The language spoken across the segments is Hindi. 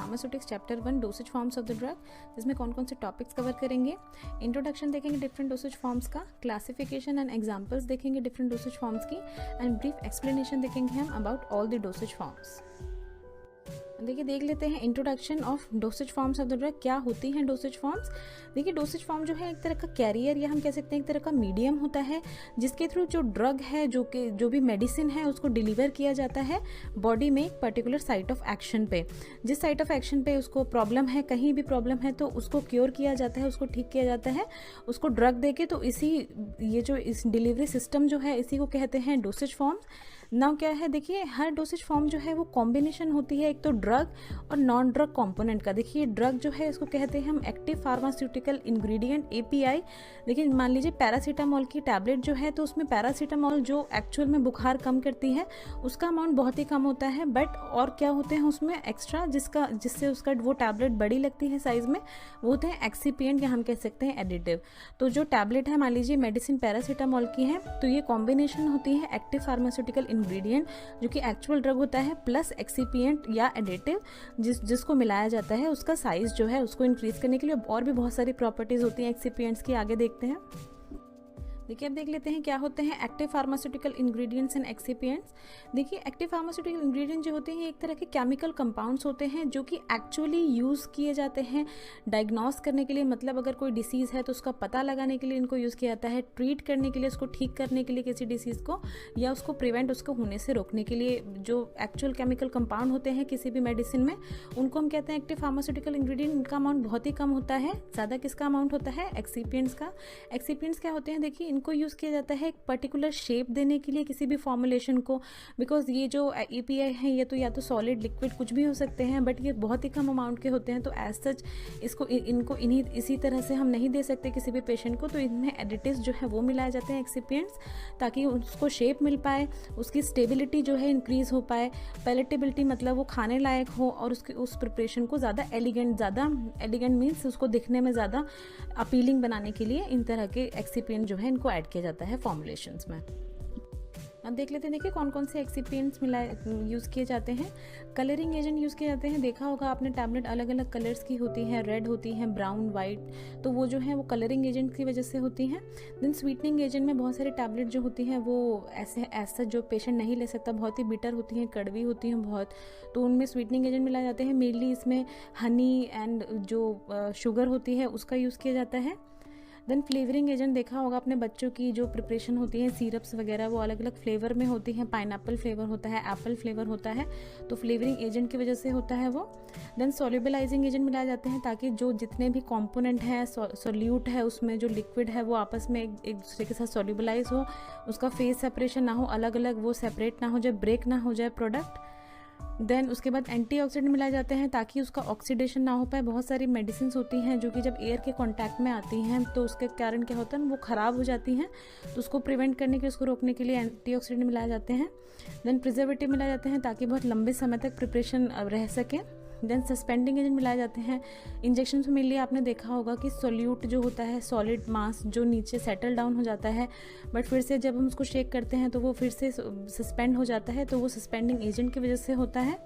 Pharmaceutics chapter 1 dosage forms of the drug, जिसमें कौन कौन से टॉपिक्स कवर करेंगे। इंट्रोडक्शन देखेंगे डिफरेंट डोसेज फॉर्म्स का, क्लासिफिकेशन एंड एग्जांपल्स देखेंगे डिफरेंट डोसेज फॉर्म्स की, एंड ब्रीफ एक्सप्लेनेशन देखेंगे हम about all the dosage forms. देखिए देख लेते हैं introduction of dosage forms of the drug. क्या होती हैं डोसेज फॉर्म्स? देखिए डोसेज फॉर्म जो है एक तरह का कैरियर या हम कह सकते हैं एक तरह का मीडियम होता है जिसके थ्रू जो ड्रग है जो भी मेडिसिन है उसको डिलीवर किया जाता है बॉडी में एक पर्टिकुलर साइट ऑफ एक्शन पे। जिस साइट ऑफ एक्शन पे उसको प्रॉब्लम है, कहीं भी प्रॉब्लम है तो उसको क्योर किया जाता है, उसको ठीक किया जाता है उसको ड्रग देके। तो इस डिलीवरी सिस्टम जो है इसी को कहते हैं डोसेज फॉर्म्स। नाउ क्या है, देखिए हर डोसेज फॉर्म जो है वो कॉम्बिनेशन होती है एक तो ड्रग और नॉन ड्रग कंपोनेंट का। देखिए ड्रग जो है इसको कहते हैं हम एक्टिव फार्मास्यूटिकल इंग्रेडिएंट API। देखिए मान लीजिए पैरासीटामोल की टैबलेट जो है तो उसमें पैरासीटामोल जो एक्चुअल में बुखार कम करती है उसका अमाउंट बहुत ही कम होता है, बट और क्या होते हैं उसमें एक्स्ट्रा जिससे उसका वो टैबलेट बड़ी लगती है साइज में, वो होते हैं एक्सीपिएंट या हम कह सकते हैं एडिटिव। तो जो टैबलेट है मान लीजिए मेडिसिन पैरासीटामोल की है तो ये कॉम्बिनेशन होती है एक्टिव फार्मास्यूटिकल इंग्रेडिएंट जो कि एक्चुअल ड्रग होता है प्लस एक्सीपिएंट या एडिटिव जिसको मिलाया जाता है उसका साइज जो है उसको इंक्रीज करने के लिए। और भी बहुत सारी प्रॉपर्टीज होती हैं एक्सीपिएंट्स की, आगे देखते हैं। देखिए अब देख लेते हैं क्या होते हैं active pharmaceutical ingredients and excipients. देखिए एक्टिव फार्मास्यूटिकल इंग्रेडिएंट जो होते हैं एक तरह के केमिकल कंपाउंड्स होते हैं जो कि एक्चुअली यूज़ किए जाते हैं डायग्नोस करने के लिए। मतलब अगर कोई डिसीज़ है तो उसका पता लगाने के लिए इनको यूज़ किया जाता है, ट्रीट करने के लिए, उसको ठीक करने के लिए किसी डिसीज़ को, या उसको प्रिवेंट उसको होने से रोकने के लिए। जो एक्चुअल केमिकल कंपाउंड होते हैं किसी भी मेडिसिन में उनको हम कहते हैं एक्टिव फार्मास्यूटिकल इंग्रेडिएंट। इनका अमाउंट बहुत ही कम होता है, ज़्यादा किसका अमाउंट होता है? एक्सीपिएंट्स का। एक्सीपिएंट्स क्या होते हैं? देखिए इनको यूज़ किया जाता है एक पर्टिकुलर शेप देने के लिए किसी भी फॉर्मुलेशन को, बिकॉज ये जो API है ये तो या तो सॉलिड लिक्विड कुछ भी हो सकते हैं, बट ये बहुत ही कम अमाउंट के होते हैं तो एज सच इनको इसी तरह से हम नहीं दे सकते किसी भी पेशेंट को। तो इनमें एडिटिव्स जो है वो मिलाए जाते हैं एक्सीपिएंट्स, ताकि उसको शेप मिल पाए, उसकी स्टेबिलिटी जो है इंक्रीज हो पाए, पैलेटेबिलिटी मतलब वो खाने लायक हो, और उस प्रिपरेशन को ज़्यादा एलिगेंट मीन्स उसको दिखने में ज़्यादा अपीलिंग बनाने के लिए इन तरह के एक्सीपिएंट जो है इनको ऐड किया जाता है फॉर्मुलेशंस में। अब देख लेते हैं, देखिए कौन कौन से एक्सीपिएंट्स यूज़ किए जाते हैं। कलरिंग एजेंट यूज़ किए जाते हैं। देखा होगा आपने टैबलेट अलग अलग कलर्स की होती है, रेड होती है, ब्राउन, वाइट, तो वो जो है वो कलरिंग एजेंट की वजह से होती हैं। देन स्वीटनिंग एजेंट में बहुत सारी टैबलेट जो होती हैं वो ऐसा जो पेशेंट नहीं ले सकता, बहुत ही बिटर होती हैं, कड़वी होती हैं बहुत, तो उनमें स्वीटनिंग एजेंट मिलाए जाते हैं। मेनली इसमें हनी एंड जो शुगर होती है उसका यूज़ किया जाता है। देन फ्लेवरिंग एजेंट देखा होगा अपने बच्चों की जो प्रिपरेशन होती है सिरप्स वगैरह वो अलग अलग फ्लेवर में होती हैं, पाइनएप्पल फ्लेवर होता है, एप्पल फ्लेवर होता है, तो फ्लेवरिंग एजेंट की वजह से होता है वो। देन सॉल्युबलाइजिंग एजेंट मिलाए जाते हैं ताकि जो जितने भी कंपोनेंट हैं सोल्यूट है उसमें जो लिक्विड है वो आपस में एक दूसरे के साथ सॉल्युबलाइज हो, उसका फेस सेपरेशन ना हो, अलग अलग वो सेपरेट ना हो जाए, ब्रेक ना हो जाए प्रोडक्ट। देन उसके बाद एंटीऑक्सीडेंट मिलाए जाते हैं ताकि उसका ऑक्सीडेशन ना हो पाए। बहुत सारी मेडिसिन होती हैं जो कि जब एयर के कांटेक्ट में आती हैं तो उसके कारण क्या होता है वो ख़राब हो जाती हैं, तो उसको प्रिवेंट करने के लिए, उसको रोकने के लिए एंटीऑक्सीडेंट मिलाए जाते हैं। देन प्रिजर्वेटिव मिलाए जाते हैं ताकि बहुत लंबे समय तक प्रिपरेशन रह सके। देन सस्पेंडिंग एजेंट मिलाए जाते हैं। इंजेक्शन में मिलिए आपने देखा होगा कि सोल्यूट जो होता है, सॉलिड मास जो नीचे सेटल डाउन हो जाता है, बट फिर से जब हम उसको शेक करते हैं तो वो फिर से सस्पेंड हो जाता है, तो वो सस्पेंडिंग एजेंट की वजह से होता है।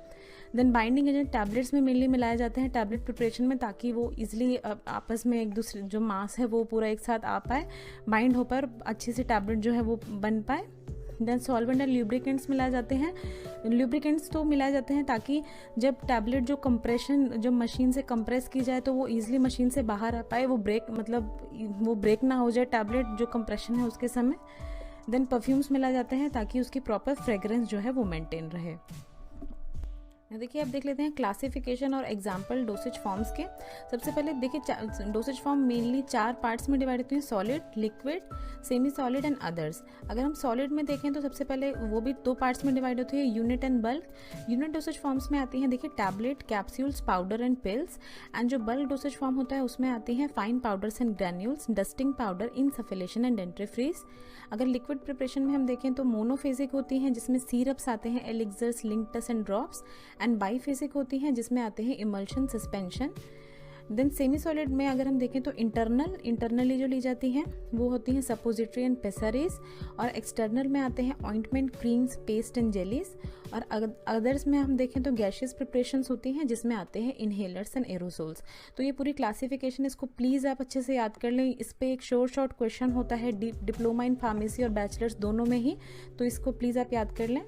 देन बाइंडिंग एजेंट टैबलेट्स में मेनली मिलाए जाते हैं टैबलेट प्रिपरेशन में, ताकि वो इजीली आपस में एक दूसरे जो मास है वो पूरा एक साथ आ पाए, बाइंड हो पाए और अच्छी सी टैबलेट जो है वो बन पाए। देन सॉल्वेंट एंड ल्यूब्रिकेंट्स मिलाए जाते हैं। ल्यूब्रिकेंट्स तो मिलाए जाते हैं ताकि जब टैबलेट जो कंप्रेशन जो मशीन से कंप्रेस की जाए तो वो ईजिली मशीन से बाहर आ पाए, वो ब्रेक ना हो जाए टैबलेट जो कंप्रेशन है उसके समय। देन परफ्यूम्स मिलाए जाते हैं ताकि उसकी प्रॉपर फ्रेग्रेंस जो है वो मेंटेन रहे। देखिए अब देख लेते हैं क्लासिफिकेशन और एग्जाम्पल डोसेज फॉर्म्स के। सबसे पहले देखिए डोसेज फॉर्म मेनली 4 पार्ट्स में डिवाइड होते हैं, solid, liquid, semi solid and others. अगर हम सॉलिड में देखें तो सबसे पहले वो भी 2 पार्ट्स में डिवाइड होती है, unit and bulk. Unit dosage forms में आती हैं देखिए tablet, capsules, powder and pills. And जो बल्क डोसेज फॉर्म होता है उसमें आती हैं fine powders and granules, dusting powder, insufflation and dentifrices. अगर लिक्विड प्रिपरेशन में हम देखें तो मोनोफेजिक होती हैं जिसमें सीरप्स आते हैं, elixirs, linctus and drops, and biphasic होती हैं जिसमें आते हैं emulsion, suspension. Then semi solid में अगर हम देखें तो इंटरनली जो ली जाती हैं वो होती हैं सपोजिटरी एंड पेसरीज, और एक्सटर्नल में आते हैं ointment, creams, paste and jellies, और अदर्स में हम देखें तो गैशियस प्रिपरेशंस होती हैं जिसमें आते हैं इनहेलर्स एंड एरोसोल्स। तो ये पूरी क्लासिफिकेशन, इसको प्लीज़ आप अच्छे से याद कर लें। इस पर एक शॉर्ट क्वेश्चन होता है डिप्लोमा इन फार्मेसी और बैचलर्स दोनों में ही, तो इसको प्लीज़ आप याद कर लें।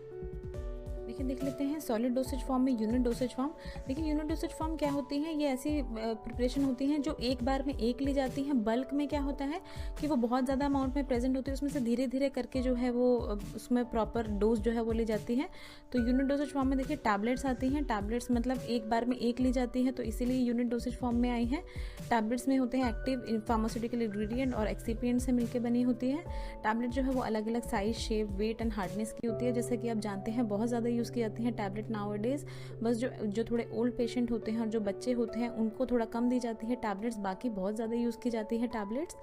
देखिए देख लेते हैं सॉलिड डोसेज फॉर्म में यूनिट डोसेज फॉर्म। देखिए यूनिट डोसेज फॉर्म क्या होती है, ये ऐसी प्रिपरेशन होती हैं जो एक बार में एक ली जाती हैं। बल्क में क्या होता है कि वो बहुत ज़्यादा अमाउंट में प्रेजेंट होती है, उसमें से धीरे धीरे करके जो है वो उसमें प्रॉपर डोज जो है वो ली जाती है। तो यूनिट डोसेज फॉर्म में देखिए टैबलेट्स आती हैं, टैबलेट्स मतलब एक बार में एक ली जाती है, तो इसीलिए यूनिट डोसेज फॉर्म में आई है। टैबलेट्स में होते हैं एक्टिव फार्मास्यूटिकल इंग्रेडिएंट और एक्सिपिएंट से मिलकर बनी होती है। टैबलेट जो है वो अलग अलग size, shape, weight and hardness की होती है। जैसे कि आप जानते हैं बहुत ज़्यादा यूज़ की जाती हैं टैबलेट नाउअडेज। बस जो थोड़े ओल्ड पेशेंट होते हैं और जो बच्चे होते हैं उनको थोड़ा कम दी जाती है टैबलेट्स, बाकी बहुत ज़्यादा यूज़ की जाती है टैबलेट्स।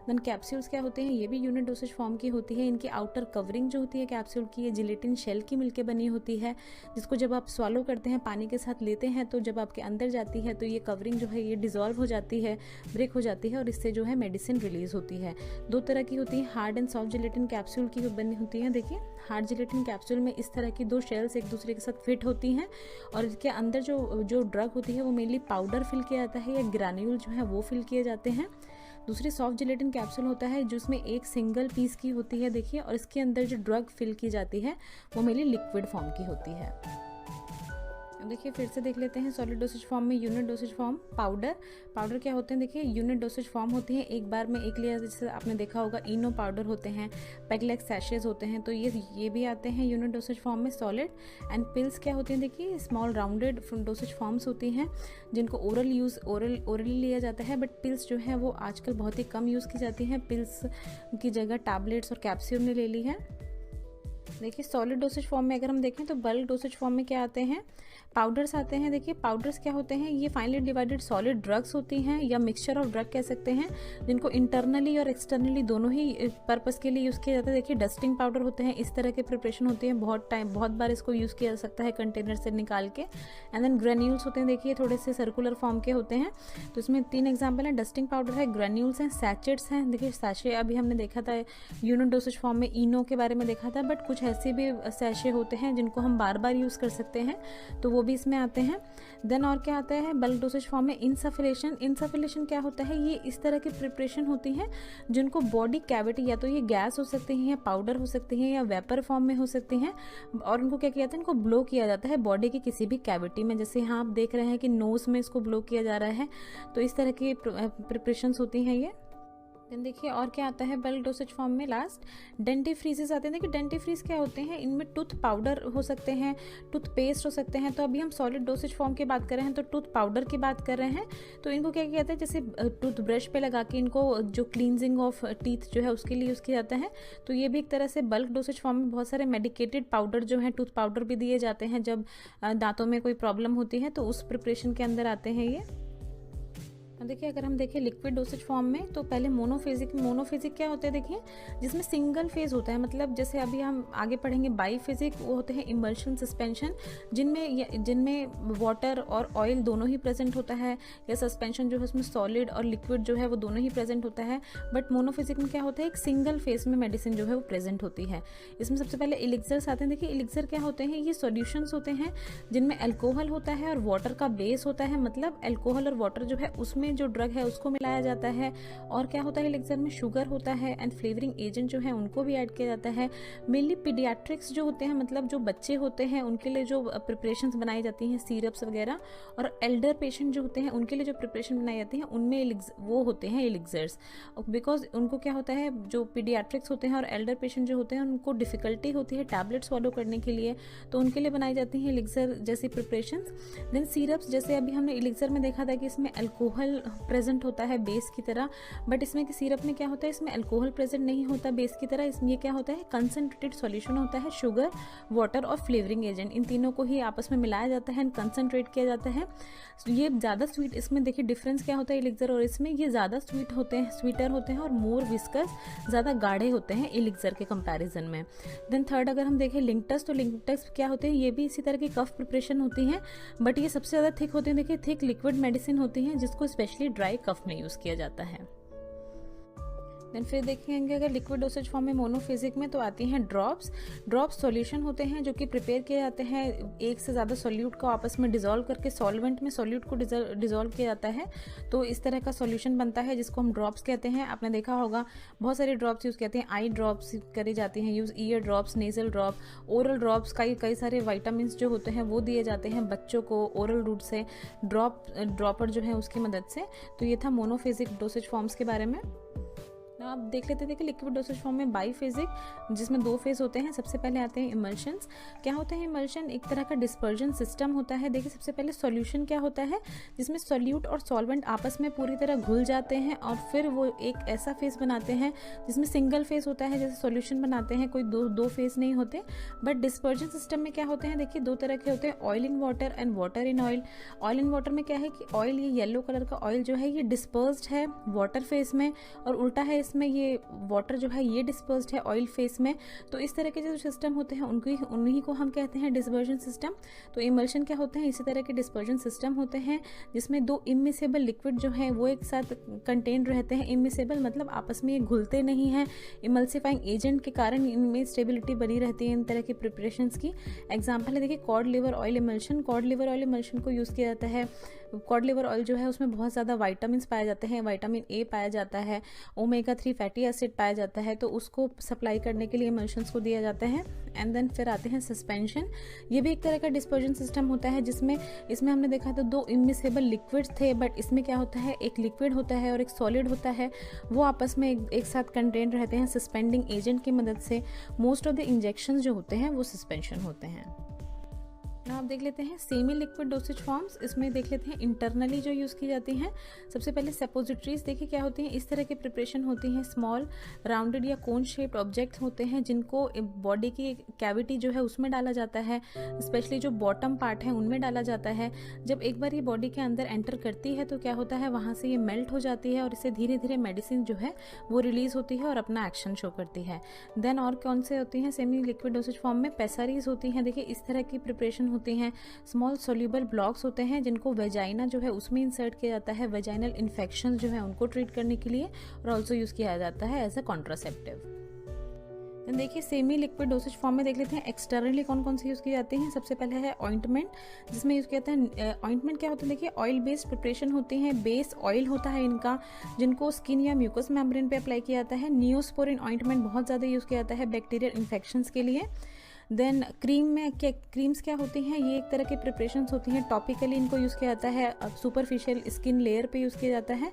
देन कैप्सूल्स क्या होते हैं, ये भी यूनिट डोसेज फॉर्म की होती है। इनकी आउटर कवरिंग जो होती है कैप्सूल की, ये जिलेटिन शेल की मिलके बनी होती है, जिसको जब आप स्वालो करते हैं, पानी के साथ लेते हैं, तो जब आपके अंदर जाती है तो ये कवरिंग जो है ये डिजॉल्व हो जाती है, ब्रेक हो जाती है, और इससे जो है मेडिसिन रिलीज होती है। दो तरह की होती है, hard and soft gelatin capsule की बनी होती है। देखिए हार्ड जिलेटिन कैप्सूल में इस तरह की दो शेल्स एक दूसरे के साथ फिट होती हैं, और इसके अंदर जो ड्रग होती है वो मेनली पाउडर फिल किया जाता है या ग्रैन्यूल जो है वो फिल किए जाते हैं। दूसरी सॉफ्ट जिलेटिन कैप्सूल होता है जिसमें एक सिंगल पीस की होती है देखिए, और इसके अंदर जो ड्रग फिल की जाती है वो मेनली लिक्विड फॉर्म की होती है। देखिए फिर से देख लेते हैं सॉलिड डोसेज फॉर्म में यूनिट डोसेज फॉर्म। पाउडर क्या होते हैं, देखिए यूनिट डोसेज फॉर्म होती है एक बार में एक लिया, जैसे आपने देखा होगा इनो पाउडर होते हैं, पेगलेक्स सैशेज होते हैं, तो ये भी आते हैं यूनिट डोसेज फॉर्म में। सॉलिड एंड पिल्स क्या होती हैं, देखिए स्मॉल राउंडेड डोसेज फॉर्म्स होती हैं जिनको ओरली लिया जाता है, बट पिल्स जो है वो आजकल बहुत ही कम यूज़ की जाती हैं। पिल्स की जगह टैबलेट्स और कैप्सूल ने ले ली है। देखिए सॉलिड डोसेज फॉर्म में अगर हम देखें तो बल्क डोसेज फॉर्म में क्या आते हैं, पाउडर्स आते हैं। देखिए पाउडर्स क्या होते हैं, ये फाइनली डिवाइडेड सॉलिड ड्रग्स होती हैं या मिक्सचर ऑफ ड्रग कह सकते हैं, जिनको इंटरनली और एक्सटर्नली दोनों ही पर्पस के लिए यूज़ किया जाता है। देखिए डस्टिंग पाउडर होते हैं, इस तरह के प्रिपरेशन होती है, बहुत बार इसको यूज़ किया जा सकता है कंटेनर से निकाल के। एंड देन ग्रेन्यूल्स होते हैं, देखिए थोड़े से सर्कुलर फॉर्म के होते हैं, तो इसमें 3 एग्जाम्पल हैं, डस्टिंग पाउडर है, ग्रेन्यूल्स हैं, सैचेट्स हैं। देखिए सैशे अभी हमने देखा था यूनिट डोसेज फॉर्म में, इनो के बारे में देखा था, बट कुछ ऐसे भी सैशे होते हैं जिनको हम बार बार यूज़ कर सकते हैं, तो वो भी इसमें आते हैं। देन और क्या आता है बल्क डोसेज फॉर्म में, इंसफिलेशन क्या होता है, ये इस तरह की प्रिपरेशन होती हैं जिनको बॉडी कैविटी, या तो ये गैस हो सकती है या पाउडर हो सकती है या वेपर फॉर्म में हो सकती हैं, और उनको क्या किया जाता है, इनको ब्लो किया जाता है बॉडी की किसी भी कैविटी में। जैसे यहाँ आप देख रहे हैं कि नोज में इसको ब्लो किया जा रहा है, तो इस तरह की प्रिपरेशंस होती हैं ये। देन देखिए और क्या आता है बल्क डोसेज फॉर्म में, लास्ट डेंटिफ्रीजेस आते हैं। देखिए डेंटिफ्रीज क्या होते हैं, इनमें टूथ पाउडर हो सकते हैं, टूथ पेस्ट हो सकते हैं। तो अभी हम सॉलिड डोसेज फॉर्म की बात कर रहे हैं तो टूथ पाउडर की बात कर रहे हैं, तो इनको क्या किया जाता है, जैसे टूथ ब्रश पे लगा के इनको जो क्लींजिंग ऑफ टीथ जो है उसके लिए यूज़ किया जाता है। तो ये भी एक तरह से बल्क डोसेज फॉर्म में बहुत सारे मेडिकेटेड पाउडर जो है, टूथ पाउडर भी दिए जाते हैं जब दांतों में कोई प्रॉब्लम होती है, तो उस प्रिपरेशन के अंदर आते हैं ये। देखिए अगर हम देखें लिक्विड डोसेज फॉर्म में, तो पहले मोनोफेजिक क्या होता है, देखिए जिसमें सिंगल फेज होता है, मतलब जैसे अभी हम आगे पढ़ेंगे बाईफेजिक, वो होते हैं इमल्शन सस्पेंशन, जिनमें वाटर और ऑयल दोनों ही प्रेजेंट होता है, या सस्पेंशन जो है उसमें सॉलिड और लिक्विड जो है वो दोनों ही प्रेजेंट होता है। बट मोनोफेजिक में क्या होता है, एक सिंगल फेज में मेडिसिन जो है वो प्रेजेंट होती है। इसमें सबसे पहले एलिक्सर्स आते हैं। देखिए एलिक्सर क्या होते हैं, ये सॉल्यूशंस होते हैं जिनमें अल्कोहल होता है और वाटर का बेस होता है, मतलब अल्कोहल और वाटर जो है उसमें जो ड्रग है उसको मिलाया जाता है। और क्या होता है एलिक्सर में, शुगर होता है एंड फ्लेवरिंग एजेंट जो है उनको भी ऐड किया जाता है। मेनली पीडियाट्रिक्स जो होते हैं, मतलब जो बच्चे होते हैं उनके लिए जो प्रिपरेशंस बनाई जाती हैं, सिरप्स वगैरह, और एल्डर पेशेंट जो होते हैं उनके लिए जो प्रिपरेशन बनाई जाती है उनमें वो होते हैं एलिक्सर्स, बिकॉज उनको क्या होता है, जो पीडियाट्रिक्स होते हैं और एल्डर पेशेंट जो होते हैं उनको डिफिकल्टी होती है टैबलेट्स फॉलो करने के लिए, तो उनके लिए बनाई जाती हैं एलिक्सर जैसी प्रिपरेशंस। देन सिरप्स, जैसे अभी हमने एलिक्सर में देखा था कि इसमें अल्कोहल प्रेजेंट होता है बेस की तरह, बट इसमें कि सिरप में क्या होता है, इसमें अल्कोहल प्रेजेंट नहीं होता बेस की तरह, इसमें क्या होता है कंसंट्रेटेड सॉल्यूशन होता है, शुगर, वाटर और फ्लेवरिंग एजेंट, इन तीनों को ही आपस में मिलाया जाता है एंड कंसंट्रेट किया जाता है। ये ज़्यादा स्वीट, इसमें देखिए डिफरेंस क्या होता है एलिक्सर और इसमें, ये ज़्यादा स्वीट होते हैं, स्वीटर होते हैं और मोर विस्कस, ज़्यादा गाढ़े होते हैं एलिक्सर के कंपैरिजन में। देन थर्ड अगर हम देखें लिंकटस, तो लिंकटस क्या होते हैं, ये भी इसी तरह की कफ प्रिपरेशन होती हैं, बट ये सबसे ज़्यादा थिक होते हैं। देखिए थिक लिक्विड मेडिसिन होती हैं जिसको स्पेशली ड्राई कफ में यूज़ किया जाता है। देन फिर देखेंगे अगर लिक्विड डोसेज फॉर्म में मोनोफेजिक में तो आती हैं ड्रॉप्स। ड्रॉप्स सॉल्यूशन होते हैं जो कि प्रिपेयर किए जाते हैं, एक से ज़्यादा सॉल्यूट को आपस में डिजोल्व करके सॉल्वेंट में सॉल्यूट को डिजोल्व किया जाता है, तो इस तरह का सॉल्यूशन बनता है जिसको हम ड्रॉप्स कहते हैं। आपने देखा होगा बहुत सारे ड्रॉप्स यूज़ करते हैं, आई ड्रॉप्स करी जाती हैं use, ear drops, nasal drop, oral drops, कई सारे विटामिन जो होते हैं वो दिए जाते हैं बच्चों को ओरल रूट से, ड्रॉपर जो है उसकी मदद से। तो ये था मोनोफेजिक डोसेज फॉर्म्स के बारे में। आप देख लेते थे कि लिक्विड डोसेज फॉर्म में बाईफेजिक जिसमें 2 फेज होते हैं। सबसे पहले आते हैं इमल्शंस। क्या होते हैं इमल्शन? एक तरह का डिस्पर्जन सिस्टम होता है। देखिए सबसे पहले सॉल्यूशन क्या होता है जिसमें सॉल्यूट और सॉल्वेंट आपस में पूरी तरह घुल जाते हैं और फिर वो एक ऐसा फेज बनाते हैं जिसमें सिंगल फेज होता है, जैसे सॉल्यूशन बनाते हैं, कोई दो फेज नहीं होते। बट डिस्पर्जन सिस्टम में क्या होते हैं, देखिए 2 तरह के होते हैं, oil in water and water in oil. Oil in water में क्या है कि ऑयल, ये येलो कलर का ऑयल जो है ये डिस्पर्स्ड है वाटर फेज में, और उल्टा है इसमें ये वाटर जो है ये डिस्पर्स्ड है ऑयल फेस में। तो इस तरह के जो सिस्टम होते हैं उन्हीं को हम कहते हैं डिस्पर्जन सिस्टम। तो इमल्शन क्या होते हैं, इसी तरह के डिस्पर्जन सिस्टम होते हैं जिसमें 2 इमिसेबल लिक्विड जो है वो एक साथ कंटेन रहते हैं। इमिसेबल मतलब आपस में ये घुलते नहीं हैं, इमल्सिफाइंग एजेंट के कारण इनमें स्टेबिलिटी बनी रहती है इन तरह के प्रिपरेशंस की। एग्जाम्पल है देखिए cod liver oil emulsion. Cod liver oil emulsion को यूज़ किया जाता है। कॉड लिवर ऑयल जो है उसमें बहुत ज़्यादा विटामिन पाए जाते हैं, विटामिन ए पाया जाता है, ओमेगा 3 फैटी एसिड पाया जाता है, तो उसको सप्लाई करने के लिए इमल्शंस को दिया जाता है। एंड देन फिर आते हैं सस्पेंशन। ये भी एक तरह का डिस्पर्जन सिस्टम होता है जिसमें इसमें हमने देखा तो 2 इमिसेबल लिक्विड्स थे, बट इसमें क्या होता है एक लिक्विड होता है और एक सॉलिड होता है, वो आपस में एक साथ कंटेन रहते हैं सस्पेंडिंग एजेंट की मदद से। मोस्ट ऑफ द इंजेक्शन जो होते हैं वो सस्पेंशन होते हैं। आप देख लेते हैं सेमी लिक्विड डोसेज फॉर्म्स। इसमें देख लेते हैं इंटरनली जो यूज़ की जाती हैं। सबसे पहले सपोजिटरीज देखिए क्या होती हैं, इस तरह की प्रिपरेशन होती हैं। स्मॉल राउंडेड या कोन शेप्ड ऑब्जेक्ट होते हैं जिनको बॉडी की कैविटी जो है उसमें डाला जाता है, स्पेशली जो बॉटम पार्ट है उनमें डाला जाता है। जब एक बार ये बॉडी के अंदर एंटर करती है तो क्या होता है वहाँ से ये मेल्ट हो जाती है और इससे धीरे धीरे मेडिसिन जो है वो रिलीज होती है और अपना एक्शन शो करती है। देन और कौन से होती हैं सेमी लिक्विड डोसेज फॉर्म में? पेसारीज होती हैं। देखिए इस तरह की प्रिपरेशन होती हैं। स्मॉल सोल्यूबल ब्लॉक्स होते हैं जिनको वेजाइना जो है उसमें इंसर्ट किया जाता है वेजाइनल इन्फेक्शन जो है उनको ट्रीट करने के लिए, और ऑल्सो यूज़ किया जाता है एज अ कॉन्ट्रासेप्टिव। देखिए सेमी लिक्विड डोसेज फॉर्म में देख लेते हैं एक्सटर्नली कौन कौन से यूज़ किए जाते हैं। सबसे पहले है ऑइंटमेंट, जिसमें यूज़ किया जाता है। ऑइंटमेंट क्या होता है, देखिए ऑयल बेस्ड प्रिपरेशन होती है, बेस ऑयल होता है इनका, जिनको स्किन या म्यूकस मेम्ब्रेन पे अप्लाई किया जाता है। नियोस्पोरिन ऑइंटमेंट बहुत ज़्यादा यूज़ किया जाता है बैक्टीरियल इन्फेक्शंस के लिए। देन क्रीम में क्रीम्स क्या होती हैं, ये एक तरह की प्रिपरेशंस होती हैं। टॉपिकली इनको यूज़ किया जाता है, सुपरफिशियल स्किन लेयर पे यूज़ किया जाता है।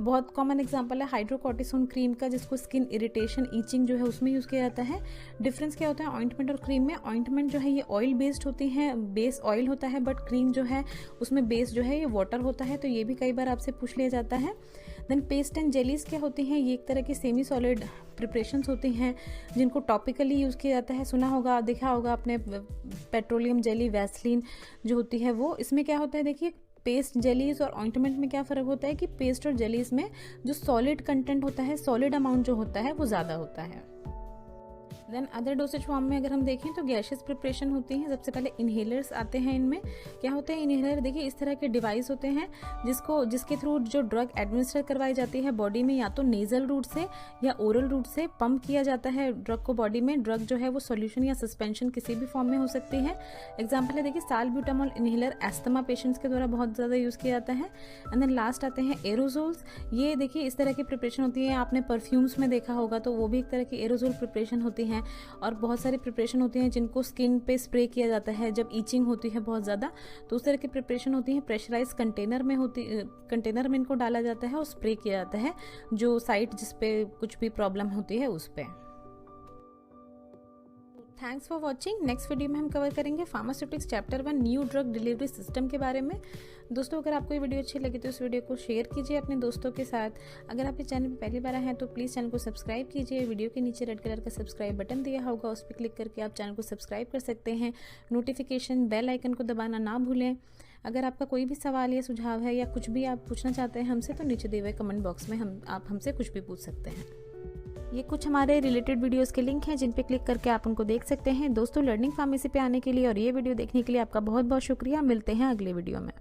बहुत कॉमन एग्जांपल है हाइड्रोकॉर्टिसोन क्रीम का, जिसको स्किन इरिटेशन ईचिंग जो है उसमें यूज़ किया जाता है। डिफरेंस क्या होता है ऑइंटमेंट और क्रीम में? ऑइंटमेंट जो है ये ऑयल बेस्ड होती हैं, बेस ऑयल होता है, बट क्रीम जो है उसमें बेस जो है ये वाटर होता है, तो ये भी कई बार आपसे पूछ लिया जाता है। देन पेस्ट एंड जेलीज क्या होती हैं, ये एक तरह की सेमी सॉलिड प्रिपरेशंस होती हैं जिनको टॉपिकली यूज़ किया जाता है। सुना होगा, देखा होगा आपने पेट्रोलियम जेली, वैसलीन जो होती है वो। इसमें क्या होता है देखिए पेस्ट जेलीज और ऑइंटमेंट में क्या फ़र्क होता है कि पेस्ट और जेलीज में जो सॉलिड कंटेंट होता है, सॉलिड अमाउंट जो होता है वो ज़्यादा होता है। देन अदर डोसेज फॉर्म में अगर हम देखें तो गैसेस प्रिपरेशन होती हैं। सबसे पहले इन्हेलर्स आते हैं। इनमें क्या होते हैं इन्हेलर, देखिए इस तरह के डिवाइस होते हैं जिसके थ्रू जो ड्रग एडमिनिस्टर करवाई जाती है बॉडी में, या तो नेजल रूट से या ओरल रूट से पंप किया जाता है ड्रग को बॉडी में। ड्रग जो है वो सॉल्यूशन या सस्पेंशन किसी भी फॉर्म में हो सकती है। एग्जाम्पल है देखिए साल्ब्यूटामॉल इन्हेलर एस्थमा पेशेंट्स के द्वारा बहुत ज़्यादा यूज़ किया जाता है। एंड देन लास्ट आते हैं एरोजोल्स। ये देखिए इस तरह की प्रिपरेशन होती है, आपने परफ्यूम्स में देखा होगा तो वो भी एक तरह की एरोजोल प्रिपरेशन होती है। और बहुत सारी प्रिपरेशन होती हैं जिनको स्किन पे स्प्रे किया जाता है जब ईचिंग होती है बहुत ज़्यादा, तो उस तरह की प्रिपरेशन होती है। प्रेशराइज कंटेनर में इनको डाला जाता है और स्प्रे किया जाता है जो साइट जिस पे कुछ भी प्रॉब्लम होती है उस पर। Thanks for watching. Next video में हम कवर करेंगे pharmaceutics chapter 1 new drug delivery system के बारे में। दोस्तों अगर आपको ये वीडियो अच्छी लगी तो इस वीडियो को शेयर कीजिए अपने दोस्तों के साथ। अगर आप इस चैनल पर पहली बार आए हैं तो प्लीज़ चैनल को सब्सक्राइब कीजिए। वीडियो के नीचे रेड कलर का सब्सक्राइब बटन दिया होगा, उस पर क्लिक करके आप चैनल को सब्सक्राइब कर सकते हैं। नोटिफिकेशन बेल आइकन को दबाना ना भूलें। अगर आपका कोई भी सवाल या सुझाव है या कुछ भी आप पूछना चाहते हैं हमसे तो नीचे दिए हुए कमेंट बॉक्स में आप हमसे कुछ भी पूछ सकते हैं। ये कुछ हमारे रिलेटेड वीडियोस के लिंक हैं जिन पे क्लिक करके आप उनको देख सकते हैं। दोस्तों लर्निंग फार्मेसी पे आने के लिए और ये वीडियो देखने के लिए आपका बहुत बहुत शुक्रिया। मिलते हैं अगले वीडियो में।